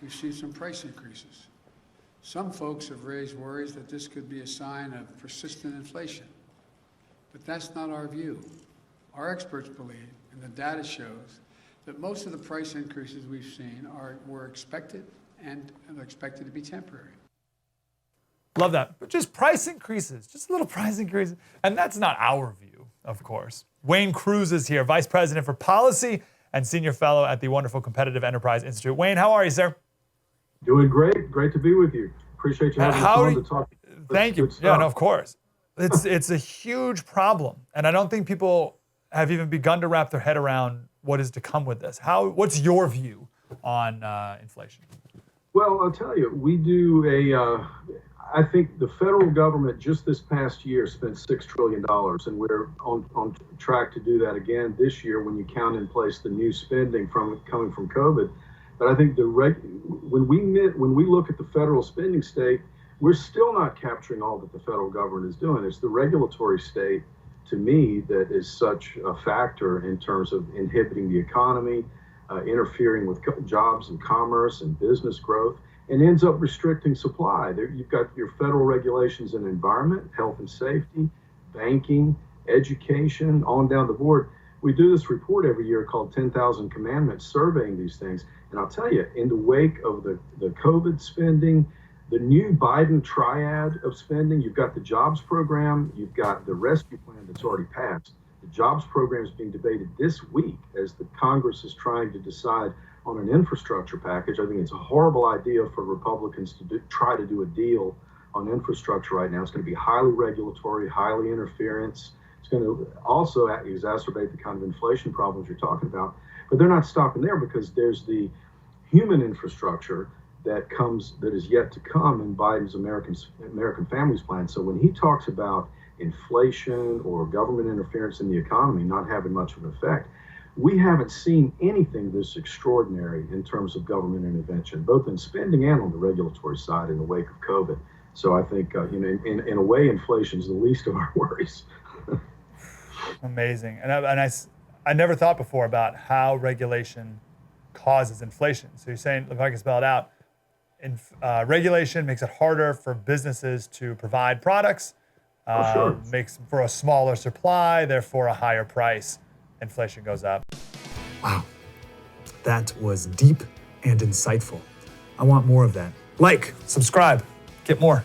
we've seen some price increases. Some folks have raised worries that this could be a sign of persistent inflation. But that's not our view. Our experts believe, and the data shows, that most of the price increases we've seen were expected and are expected to be temporary. Love that. But just price increases, just a little price increases. And that's not our view, of course. Wayne Cruz is here, Vice President for Policy and Senior Fellow at the wonderful Competitive Enterprise Institute. Wayne, how are you, sir? Doing great. Great to be with you. Appreciate you having us on to talk. Thank you. Yeah, no, of course. It's a huge problem. And I don't think people have even begun to wrap their head around what is to come with this. What's your view on inflation? Well, I'll tell you, we do I think the federal government just this past year spent $6 trillion, and we're on track to do that again this year when you count in place the new spending coming from COVID. But I think when we look at the federal spending state, we're still not capturing all that the federal government is doing. It's the regulatory state, to me, that is such a factor in terms of inhibiting the economy, interfering with jobs and commerce and business growth, and ends up restricting supply. You've got your federal regulations in environment, health and safety, banking, education, on down the board. We do this report every year called 10,000 Commandments, surveying these things. And I'll tell you, in the wake of the COVID spending, the new Biden triad of spending, you've got the jobs program, you've got the rescue plan that's already passed. The jobs program is being debated this week as the Congress is trying to decide on an infrastructure package. I think it's a horrible idea for Republicans to try to do a deal on infrastructure right now. It's going to be highly regulatory, highly interference. It's going to also exacerbate the kind of inflation problems you're talking about. But they're not stopping there, because there's the human infrastructure that is yet to come in Biden's American Families Plan. So when he talks about inflation or government interference in the economy not having much of an effect, we haven't seen anything this extraordinary in terms of government intervention, both in spending and on the regulatory side in the wake of COVID. So I think, in a way, inflation is the least of our worries. Amazing. And I never thought before about how regulation causes inflation. So you're saying, if I can spell it out, regulation makes it harder for businesses to provide products, Sure. Makes for a smaller supply, therefore a higher price. Inflation goes up. Wow, that was deep and insightful. I want more of that. Like, subscribe, get more.